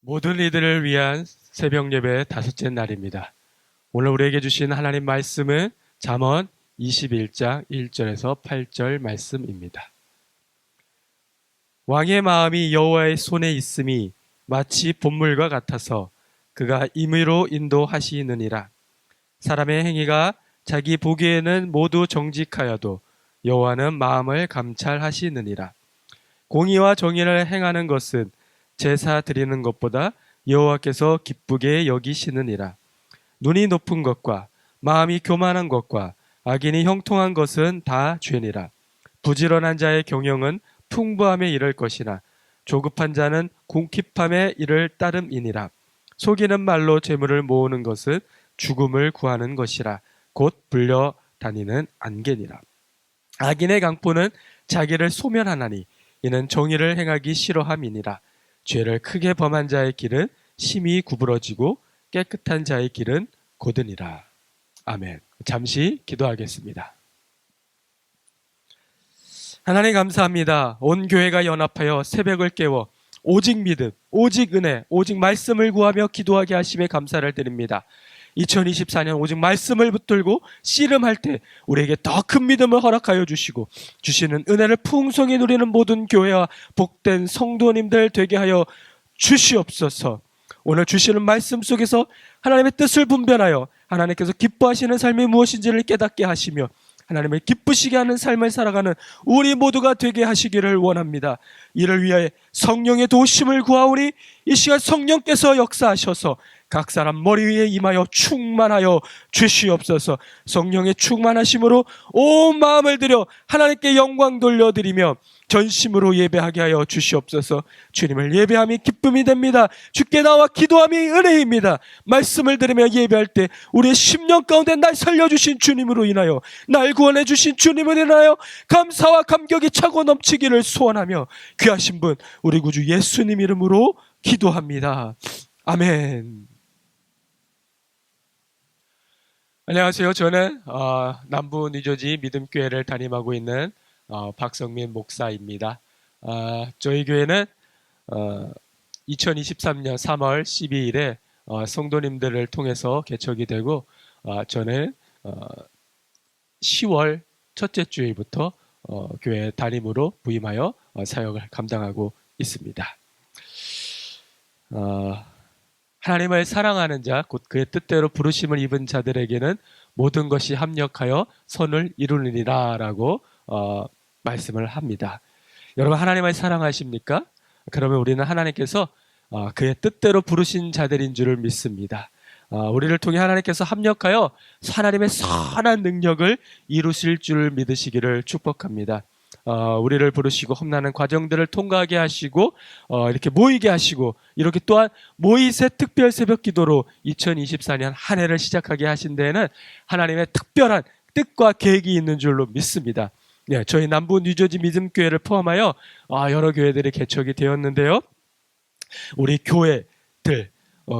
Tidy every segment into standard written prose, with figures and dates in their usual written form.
모든 이들을 위한 새벽 예배 다섯째 날입니다. 오늘 우리에게 주신 하나님 말씀은 잠언 21장 1절에서 8절 말씀입니다. 왕의 마음이 여호와의 손에 있음이 마치 봇물과 같아서 그가 임의로 인도하시느니라. 사람의 행위가 자기 보기에는 모두 정직하여도 여호와는 마음을 감찰하시느니라. 공의와 정의를 행하는 것은 제사 드리는 것보다 여호와께서 기쁘게 여기시느니라. 눈이 높은 것과 마음이 교만한 것과 악인이 형통한 것은 다 죄니라. 부지런한 자의 경영은 풍부함에 이를 것이나 조급한 자는 궁핍함에 이를 따름이니라. 속이는 말로 재물을 모으는 것은 죽음을 구하는 것이라. 곧 불려 다니는 안개니라. 악인의 강포는 자기를 소멸하나니 이는 정의를 행하기 싫어함이니라. 죄를 크게 범한 자의 길은 심히 구부러지고 깨끗한 자의 길은 곧으니라. 아멘. 잠시 기도하겠습니다. 하나님 감사합니다. 온 교회가 연합하여 새벽을 깨워 오직 믿음, 오직 은혜, 오직 말씀을 구하며 기도하게 하심에 감사를 드립니다. 2024년 오직 말씀을 붙들고 씨름할 때 우리에게 더 큰 믿음을 허락하여 주시고 주시는 은혜를 풍성히 누리는 모든 교회와 복된 성도님들 되게 하여 주시옵소서. 오늘 주시는 말씀 속에서 하나님의 뜻을 분별하여 하나님께서 기뻐하시는 삶이 무엇인지를 깨닫게 하시며 하나님을 기쁘시게 하는 삶을 살아가는 우리 모두가 되게 하시기를 원합니다. 이를 위하여 성령의 도우심을 구하오니 이 시간 성령께서 역사하셔서 각 사람 머리 위에 임하여 충만하여 주시옵소서. 성령의 충만하심으로 온 마음을 들여 하나님께 영광 돌려드리며 전심으로 예배하게 하여 주시옵소서. 주님을 예배함이 기쁨이 됩니다. 주께 나와 기도함이 은혜입니다. 말씀을 들으며 예배할 때 우리의 심령 가운데 날 살려주신 주님으로 인하여 날 구원해 주신 주님을 인하여 감사와 감격이 차고 넘치기를 소원하며 귀하신 분 우리 구주 예수님 이름으로 기도합니다. 아멘. 안녕하세요. 저는 남부 뉴저지 믿음교회를 담임하고 있는 박성민 목사입니다. 저희 교회는 2023년 3월 12일에 성도님들을 통해서 개척이 되고 저는 10월 첫째 주일부터 교회 담임으로 부임하여 사역을 감당하고 있습니다. 하나님을 사랑하는 자, 곧 그의 뜻대로 부르심을 입은 자들에게는 모든 것이 합력하여 선을 이루느니라 라고 말씀을 합니다. 여러분 하나님을 사랑하십니까? 그러면 우리는 하나님께서 그의 뜻대로 부르신 자들인 줄을 믿습니다. 우리를 통해 하나님께서 합력하여 하나님의 선한 능력을 이루실 줄 믿으시기를 축복합니다. 우리를 부르시고 험난한 과정들을 통과하게 하시고 이렇게 모이게 하시고 이렇게 또한 모이세 특별 새벽 기도로 2024년 한 해를 시작하게 하신 데에는 하나님의 특별한 뜻과 계획이 있는 줄로 믿습니다. 네, 저희 남부 뉴저지 믿음교회를 포함하여 여러 교회들이 개척이 되었는데요. 우리 교회들,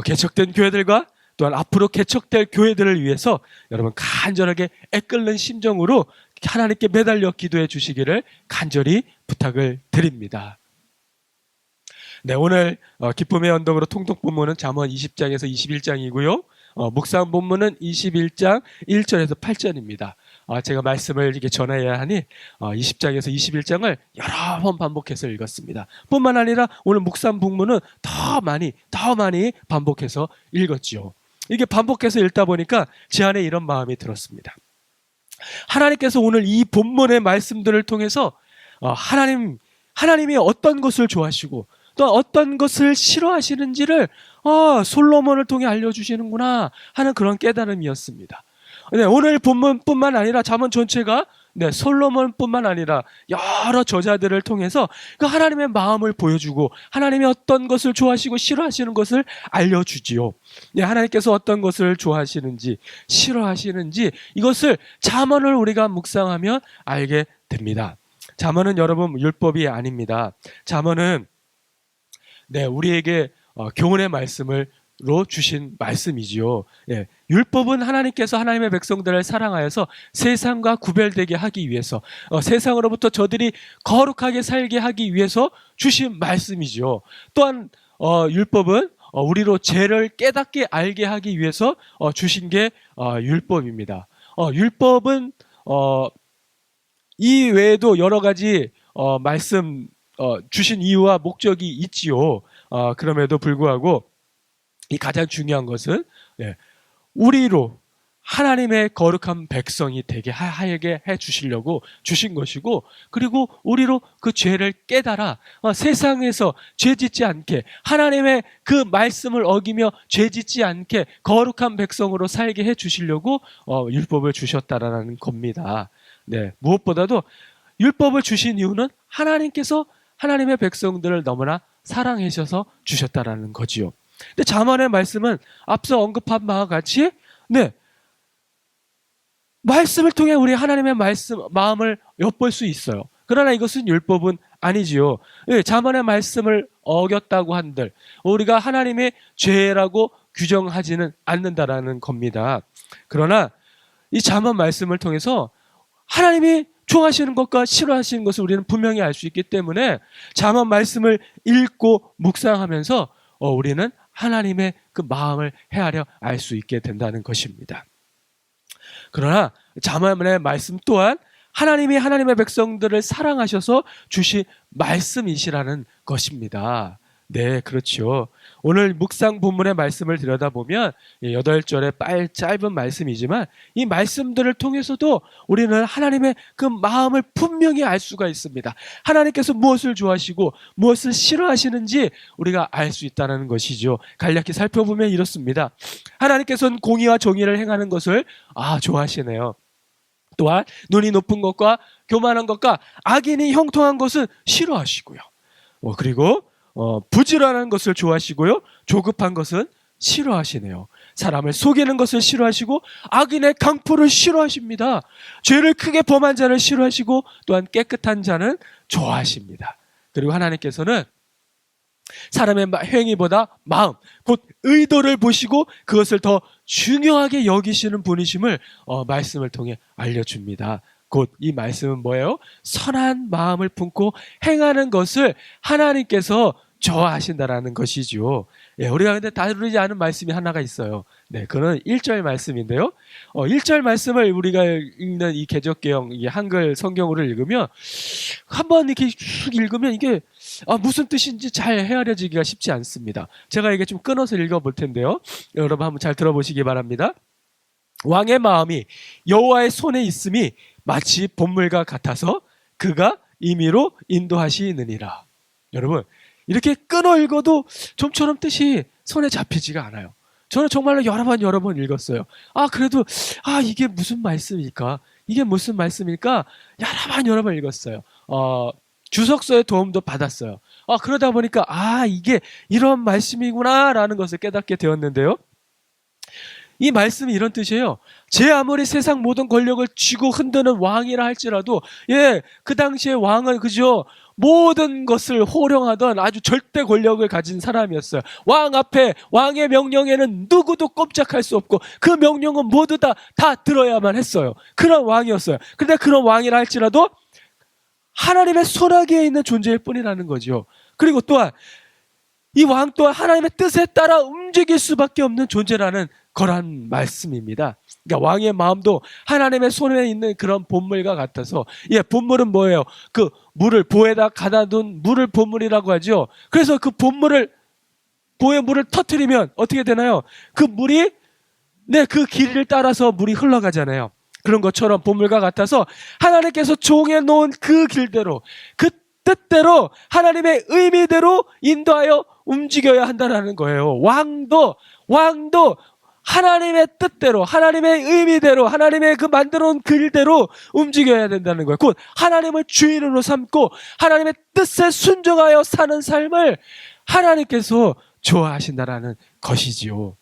개척된 교회들과 또한 앞으로 개척될 교회들을 위해서 여러분 간절하게 애끓는 심정으로 하나님께 매달려 기도해 주시기를 간절히 부탁을 드립니다. 네, 오늘 기쁨의 언덕으로 통독 본문은 잠언 20장에서 21장이고요. 묵상 본문은 21장 1절에서 8절입니다. 제가 말씀을 이렇게 전해야 하니 20장에서 21장을 여러 번 반복해서 읽었습니다. 뿐만 아니라 오늘 묵상 본문은 더 많이 반복해서 읽었지요. 이게 반복해서 읽다 보니까 제 안에 이런 마음이 들었습니다. 하나님께서 오늘 이 본문의 말씀들을 통해서 하나님이 어떤 것을 좋아하시고 또 어떤 것을 싫어하시는지를 솔로몬을 통해 알려주시는구나 하는 그런 깨달음이었습니다. 네, 오늘 본문뿐만 아니라 잠언 전체가 솔로몬뿐만 아니라 여러 저자들을 통해서 그 하나님의 마음을 보여주고 하나님이 어떤 것을 좋아하시고 싫어하시는 것을 알려주지요. 네, 하나님께서 어떤 것을 좋아하시는지 싫어하시는지 이것을 잠언을 우리가 묵상하면 알게 됩니다. 잠언은 여러분 율법이 아닙니다. 잠언은 우리에게 교훈의 말씀을 로 주신 말씀이지요. 율법은 하나님께서 하나님의 백성들을 사랑하여서 세상과 구별되게 하기 위해서 세상으로부터 저들이 거룩하게 살게 하기 위해서 주신 말씀이지요. 또한 율법은 우리로 죄를 깨닫게 알게 하기 위해서 주신 게 율법입니다. 율법은 이 외에도 여러 가지 말씀 주신 이유와 목적이 있지요. 그럼에도 불구하고 이 가장 중요한 것은 우리로 하나님의 거룩한 백성이 되게 하게 해주시려고 주신 것이고, 그리고 우리로 그 죄를 깨달아 세상에서 죄짓지 않게 하나님의 그 말씀을 어기며 죄짓지 않게 거룩한 백성으로 살게 해주시려고 율법을 주셨다라는 겁니다. 무엇보다도 율법을 주신 이유는 하나님께서 하나님의 백성들을 너무나 사랑하셔서 주셨다라는 거지요. 근데 잠언의 말씀은 앞서 언급한 바와 같이 말씀을 통해 우리 하나님의 마음을 엿볼 수 있어요. 그러나 이것은 율법은 아니지요. 잠언의 말씀을 어겼다고 한들 우리가 하나님의 죄라고 규정하지는 않는다라는 겁니다. 그러나 이 잠언 말씀을 통해서 하나님이 좋아하시는 것과 싫어하시는 것을 우리는 분명히 알 수 있기 때문에 잠언 말씀을 읽고 묵상하면서 우리는 하나님의 그 마음을 헤아려 알 수 있게 된다는 것입니다. 그러나 잠언의 말씀 또한 하나님이 하나님의 백성들을 사랑하셔서 주신 말씀이시라는 것입니다. 그렇죠. 오늘 묵상 본문의 말씀을 들여다보면 8절의 짧은 말씀이지만 이 말씀들을 통해서도 우리는 하나님의 그 마음을 분명히 알 수가 있습니다. 하나님께서 무엇을 좋아하시고 무엇을 싫어하시는지 우리가 알 수 있다는 것이죠. 간략히 살펴보면 이렇습니다. 하나님께서는 공의와 정의를 행하는 것을 좋아하시네요. 또한 눈이 높은 것과 교만한 것과 악인이 형통한 것은 싫어하시고요. 그리고 부지런한 것을 좋아하시고요, 조급한 것은 싫어하시네요. 사람을 속이는 것을 싫어하시고 악인의 강포를 싫어하십니다. 죄를 크게 범한 자를 싫어하시고 또한 깨끗한 자는 좋아하십니다. 그리고 하나님께서는 사람의 행위보다 마음, 곧 의도를 보시고 그것을 더 중요하게 여기시는 분이심을 말씀을 통해 알려줍니다. 곧 이 말씀은 뭐예요? 선한 마음을 품고 행하는 것을 하나님께서 좋아하신다라는 것이죠. 우리가 근데 다루지 않은 말씀이 하나가 있어요. 그건 1절 말씀인데요. 1절 말씀을 우리가 읽는 이 개역개정, 이 한글 성경으로 읽으면 한번 이렇게 쭉 읽으면 이게 무슨 뜻인지 잘 헤아려지기가 쉽지 않습니다. 제가 이게 좀 끊어서 읽어볼 텐데요. 여러분 한번 잘 들어보시기 바랍니다. 왕의 마음이 여호와의 손에 있음이 마치 봇물과 같아서 그가 임의로 인도하시느니라. 여러분, 이렇게 끊어 읽어도 좀처럼 뜻이 손에 잡히지가 않아요. 저는 정말로 여러 번 읽었어요. 그래도 이게 무슨 말씀일까? 이게 무슨 말씀일까? 여러 번 읽었어요. 주석서의 도움도 받았어요. 그러다 보니까 이게 이런 말씀이구나라는 것을 깨닫게 되었는데요. 이 말씀이 이런 뜻이에요. 제 아무리 세상 모든 권력을 쥐고 흔드는 왕이라 할지라도 그 당시에 왕은 그죠, 모든 것을 호령하던 아주 절대 권력을 가진 사람이었어요. 왕 앞에 왕의 명령에는 누구도 꼼짝할 수 없고 그 명령은 모두 다 들어야만 했어요. 그런 왕이었어요. 근데 그런 왕이라 할지라도 하나님의 손아귀에 있는 존재일 뿐이라는 거죠. 그리고 또한 이 왕 또한 하나님의 뜻에 따라 움직일 수밖에 없는 존재라는 거란 말씀입니다. 그러니까 왕의 마음도 하나님의 손에 있는 그런 봇물과 같아서, 봇물은 뭐예요? 그 물을 보에다 가다둔 물을 봇물이라고 하죠. 그래서 그 보에 물을 터뜨리면 어떻게 되나요? 그 물이 그 길을 따라서 물이 흘러가잖아요. 그런 것처럼 본물과 같아서 하나님께서 정해놓은 그 길대로, 그 뜻대로, 하나님의 의미대로 인도하여 움직여야 한다는 거예요. 왕도 하나님의 뜻대로, 하나님의 의미대로, 하나님의 그 만들어놓은 길대로 움직여야 된다는 거예요. 곧 하나님을 주인으로 삼고 하나님의 뜻에 순종하여 사는 삶을 하나님께서 좋아하신다라는 것이지요.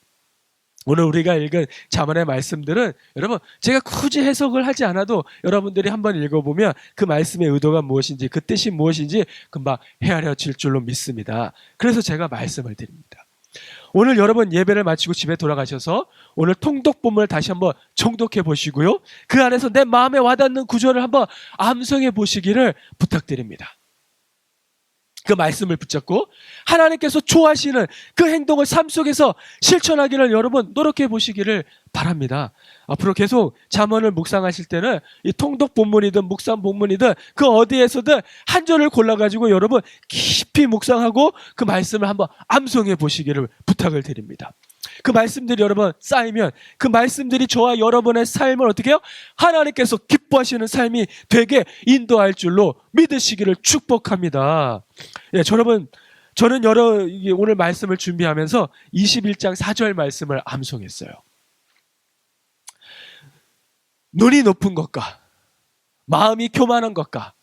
오늘 우리가 읽은 잠언의 말씀들은 여러분, 제가 굳이 해석을 하지 않아도 여러분들이 한번 읽어보면 그 말씀의 의도가 무엇인지, 그 뜻이 무엇인지 금방 헤아려질 줄로 믿습니다. 그래서 제가 말씀을 드립니다. 오늘 여러분 예배를 마치고 집에 돌아가셔서 오늘 통독 본문을 다시 한번 정독해 보시고요, 그 안에서 내 마음에 와닿는 구절을 한번 암송해 보시기를 부탁드립니다. 그 말씀을 붙잡고 하나님께서 좋아하시는 그 행동을 삶 속에서 실천하기를 여러분 노력해 보시기를 바랍니다. 앞으로 계속 잠언을 묵상하실 때는 이 통독 본문이든 묵상 본문이든 그 어디에서든 한 절을 골라가지고 여러분 깊이 묵상하고 그 말씀을 한번 암송해 보시기를 부탁을 드립니다. 그 말씀들이 여러분 쌓이면 그 말씀들이 저와 여러분의 삶을 어떻게 해요? 하나님께서 기뻐하시는 삶이 되게 인도할 줄로 믿으시기를 축복합니다. 예, 여러분, 저는 오늘 말씀을 준비하면서 21장 4절 말씀을 암송했어요. 눈이 높은 것과 마음이 교만한 것과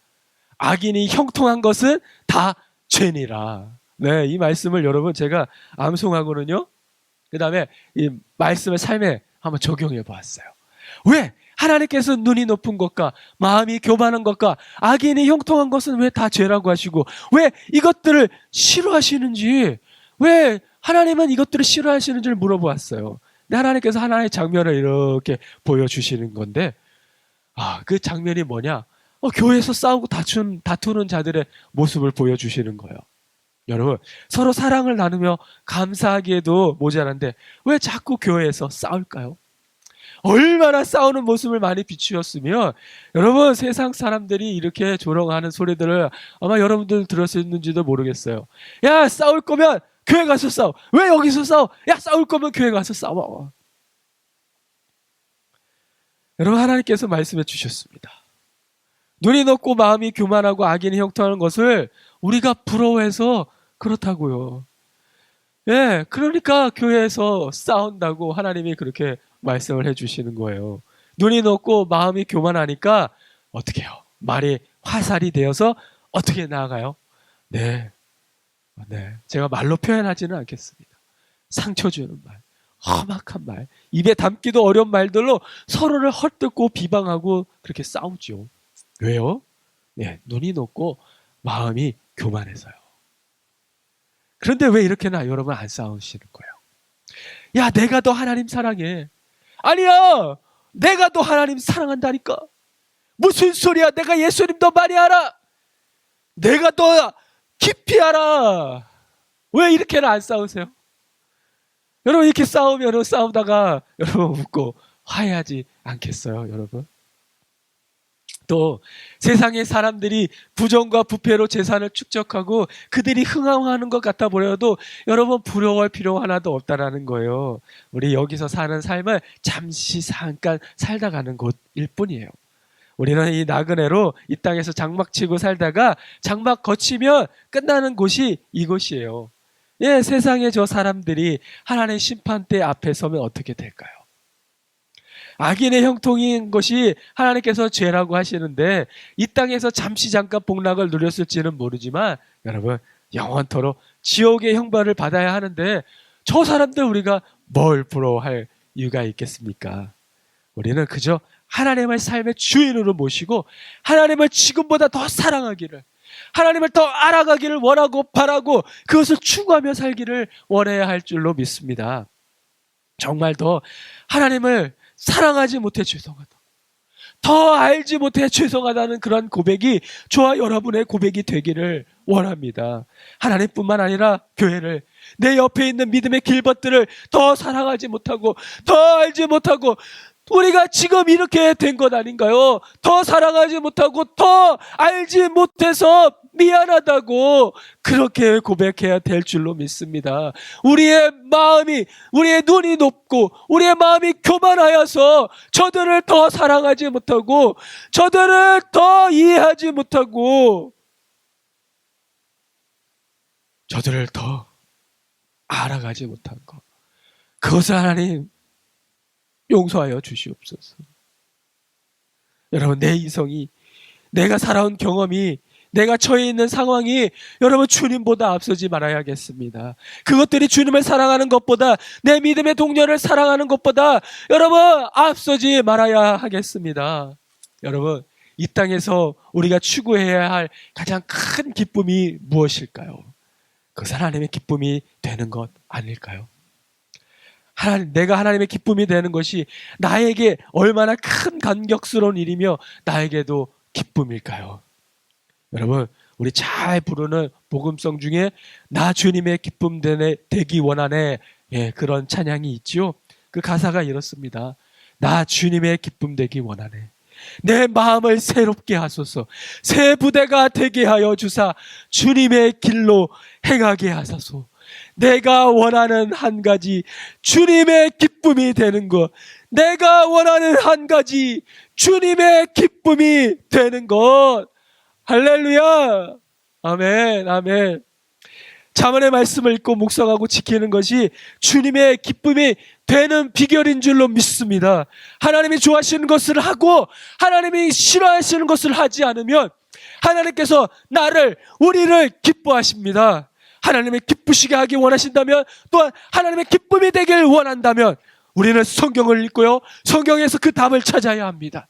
악인이 형통한 것은 다 죄니라. 네, 이 말씀을 여러분 제가 암송하고는요, 그 다음에 이 말씀을 삶에 한번 적용해 보았어요. 왜? 하나님께서 눈이 높은 것과 마음이 교만한 것과 악인이 형통한 것은 왜 다 죄라고 하시고, 왜 이것들을 싫어하시는지, 왜 하나님은 이것들을 싫어하시는지를 물어보았어요. 근데 하나님께서 하나의 장면을 이렇게 보여주시는 건데, 그 장면이 뭐냐? 교회에서 싸우고 다투는 자들의 모습을 보여주시는 거예요. 여러분, 서로 사랑을 나누며 감사하기에도 모자란데 왜 자꾸 교회에서 싸울까요? 얼마나 싸우는 모습을 많이 비추었으면 여러분, 세상 사람들이 이렇게 조롱하는 소리들을 아마 여러분들 들었는지도 모르겠어요. 야, 싸울 거면 교회 가서 싸워. 왜 여기서 싸워? 야, 싸울 거면 교회 가서 싸워. 여러분, 하나님께서 말씀해 주셨습니다. 눈이 높고 마음이 교만하고 악인이 형통하는 것을 우리가 부러워해서 그렇다고요. 예, 그러니까 교회에서 싸운다고 하나님이 그렇게 말씀을 해주시는 거예요. 눈이 높고 마음이 교만하니까 어떻게 해요? 말이 화살이 되어서 어떻게 나아가요? 네, 제가 말로 표현하지는 않겠습니다. 상처 주는 말, 험악한 말, 입에 담기도 어려운 말들로 서로를 헐뜯고 비방하고 그렇게 싸우죠. 왜요? 네, 눈이 높고 마음이 교만해서요. 그런데 왜 이렇게나 여러분 안 싸우시는 거예요? 야, 내가 더 하나님 사랑해. 아니야, 내가 더 하나님 사랑한다니까. 무슨 소리야? 내가 예수님 더 많이 알아. 내가 더 깊이 알아. 왜 이렇게나 안 싸우세요? 여러분, 이렇게 싸우다가 여러분 웃고 화해하지 않겠어요, 여러분? 또 세상의 사람들이 부정과 부패로 재산을 축적하고 그들이 흥황하는 것 같아 보여도 여러분 부러워할 필요 하나도 없다라는 거예요. 우리 여기서 사는 삶은 잠시 잠깐 살다 가는 곳일 뿐이에요. 우리는 이 나그네로 이 땅에서 장막 치고 살다가 장막 거치면 끝나는 곳이 이곳이에요. 예, 세상의 저 사람들이 하나님의 심판대 앞에 서면 어떻게 될까요? 악인의 형통인 것이 하나님께서 죄라고 하시는데 이 땅에서 잠시 잠깐 복락을 누렸을지는 모르지만 여러분, 영원토록 지옥의 형벌을 받아야 하는데 저 사람들 우리가 뭘 부러워할 이유가 있겠습니까? 우리는 그저 하나님을 삶의 주인으로 모시고 하나님을 지금보다 더 사랑하기를, 하나님을 더 알아가기를 원하고 바라고 그것을 추구하며 살기를 원해야 할 줄로 믿습니다. 정말 더 하나님을 사랑하지 못해 죄송하다, 더 알지 못해 죄송하다는 그런 고백이 저와 여러분의 고백이 되기를 원합니다. 하나님뿐만 아니라 교회를, 내 옆에 있는 믿음의 길벗들을 더 사랑하지 못하고 더 알지 못하고 우리가 지금 이렇게 된 것 아닌가요? 더 사랑하지 못하고 더 알지 못해서 미안하다고 그렇게 고백해야 될 줄로 믿습니다. 우리의 마음이, 우리의 눈이 높고 우리의 마음이 교만하여서 저들을 더 사랑하지 못하고 저들을 더 이해하지 못하고 저들을 더 알아가지 못한 것, 그것을 하나님 용서하여 주시옵소서. 여러분, 내 이성이, 내가 살아온 경험이, 내가 처해 있는 상황이 여러분 주님보다 앞서지 말아야겠습니다. 그것들이 주님을 사랑하는 것보다, 내 믿음의 동료를 사랑하는 것보다 여러분 앞서지 말아야 하겠습니다. 여러분, 이 땅에서 우리가 추구해야 할 가장 큰 기쁨이 무엇일까요? 그것은 하나님의 기쁨이 되는 것 아닐까요? 내가 하나님의 기쁨이 되는 것이 나에게 얼마나 큰 감격스러운 일이며 나에게도 기쁨일까요? 여러분, 우리 잘 부르는 복음성 중에 나 주님의 기쁨 되기 원하네, 그런 찬양이 있죠. 그 가사가 이렇습니다. 나 주님의 기쁨 되기 원하네. 내 마음을 새롭게 하소서. 새 부대가 되게 하여 주사 주님의 길로 행하게 하소서. 내가 원하는 한 가지, 주님의 기쁨이 되는 것. 내가 원하는 한 가지, 주님의 기쁨이 되는 것. 할렐루야. 아멘, 아멘. 자문의 말씀을 읽고 묵상하고 지키는 것이 주님의 기쁨이 되는 비결인 줄로 믿습니다. 하나님이 좋아하시는 것을 하고 하나님이 싫어하시는 것을 하지 않으면 하나님께서 우리를 기뻐하십니다. 하나님의 기쁘시게 하기 원하신다면, 또한 하나님의 기쁨이 되길 원한다면 우리는 성경을 읽고요, 성경에서 그 답을 찾아야 합니다.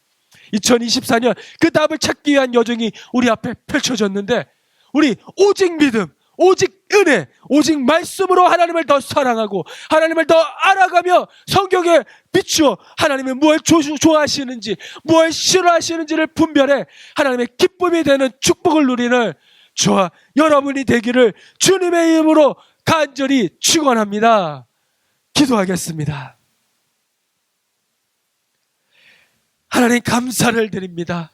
2024년 그 답을 찾기 위한 여정이 우리 앞에 펼쳐졌는데, 우리 오직 믿음, 오직 은혜, 오직 말씀으로 하나님을 더 사랑하고 하나님을 더 알아가며 성경에 비추어 하나님이 무엇을 좋아하시는지, 무엇을 싫어하시는지를 분별해 하나님의 기쁨이 되는 축복을 누리는 저와 여러분이 되기를 주님의 이름으로 간절히 축원합니다. 기도하겠습니다. 하나님, 감사를 드립니다.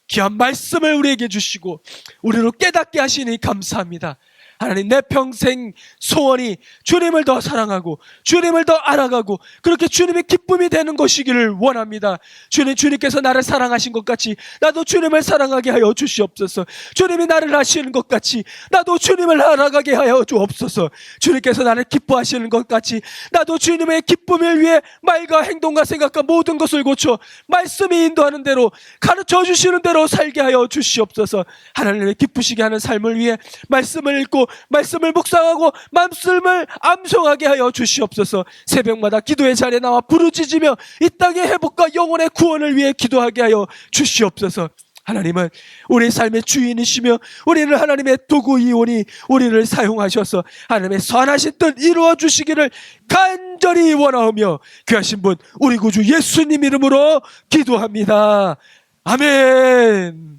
귀한 말씀을 우리에게 주시고 우리로 깨닫게 하시니 감사합니다. 하나님, 내 평생 소원이 주님을 더 사랑하고 주님을 더 알아가고 그렇게 주님의 기쁨이 되는 것이기를 원합니다. 주님께서 나를 사랑하신 것 같이 나도 주님을 사랑하게 하여 주시옵소서. 주님이 나를 아시는 것 같이 나도 주님을 알아가게 하여 주옵소서. 주님께서 나를 기뻐하시는 것 같이 나도 주님의 기쁨을 위해 말과 행동과 생각과 모든 것을 고쳐 말씀이 인도하는 대로, 가르쳐 주시는 대로 살게 하여 주시옵소서. 하나님의 기쁘시게 하는 삶을 위해 말씀을 읽고 말씀을 묵상하고 말씀을 암송하게 하여 주시옵소서. 새벽마다 기도의 자리에 나와 부르짖으며 이 땅의 회복과 영혼의 구원을 위해 기도하게 하여 주시옵소서. 하나님은 우리 삶의 주인이시며 우리는 하나님의 도구이오니 우리를 사용하셔서 하나님의 선하신 뜻 이루어 주시기를 간절히 원하오며 귀하신 분 우리 구주 예수님 이름으로 기도합니다. 아멘.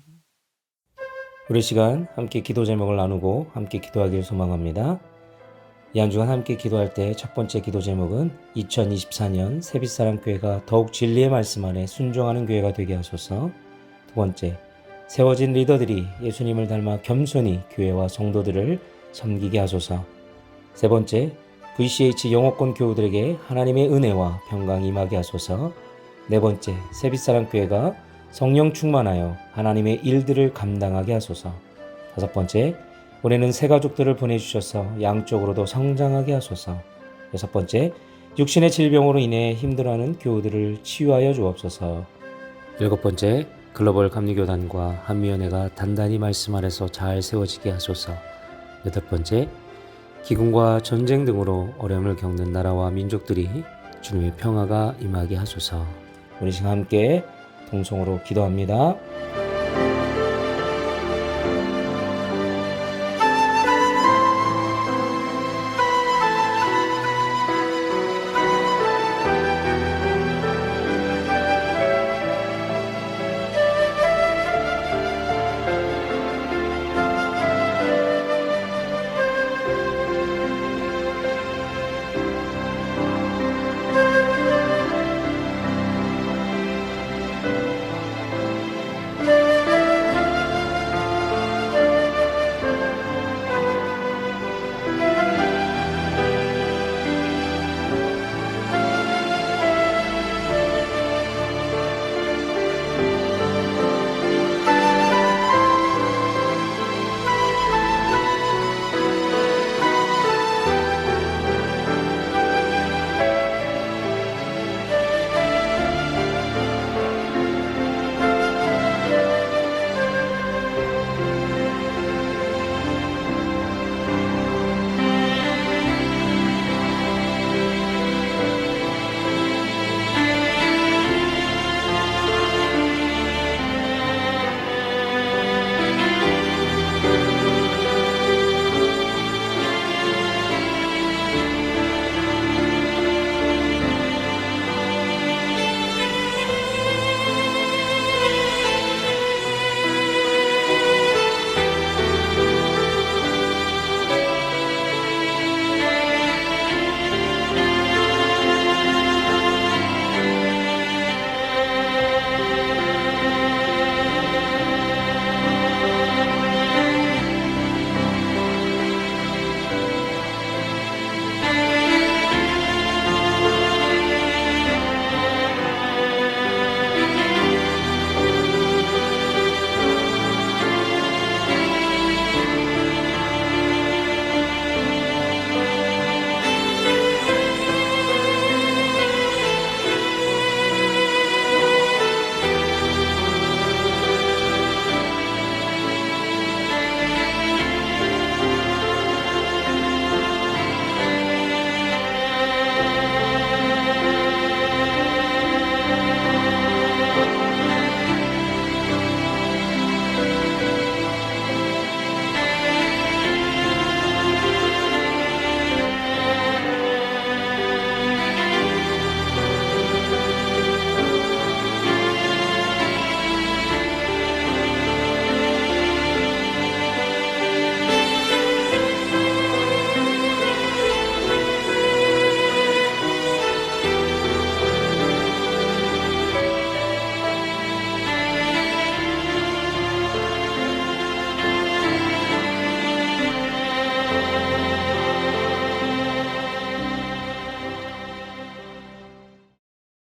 우리 시간 함께 기도 제목을 나누고 함께 기도하기를 소망합니다. 이 한 주간 함께 기도할 때 첫 번째 기도 제목은 2024년 새빛사랑교회가 더욱 진리의 말씀 안에 순종하는 교회가 되게 하소서. 두 번째, 세워진 리더들이 예수님을 닮아 겸손히 교회와 성도들을 섬기게 하소서. 세 번째, VCH 영어권 교우들에게 하나님의 은혜와 평강이 임하게 하소서. 네 번째, 새빛사랑교회가 성령 충만하여 하나님의 일들을 감당하게 하소서. 다섯 번째, 올해는 새 가족들을 보내주셔서 양쪽으로도 성장하게 하소서. 여섯 번째, 육신의 질병으로 인해 힘들어하는 교우들을 치유하여 주옵소서. 일곱 번째, 글로벌 감리교단과 한미연회가 단단히 말씀 아래서 잘 세워지게 하소서. 여덟 번째, 기근과 전쟁 등으로 어려움을 겪는 나라와 민족들이 주님의 평화가 임하게 하소서. 우리 지금 함께 동성으로 기도합니다.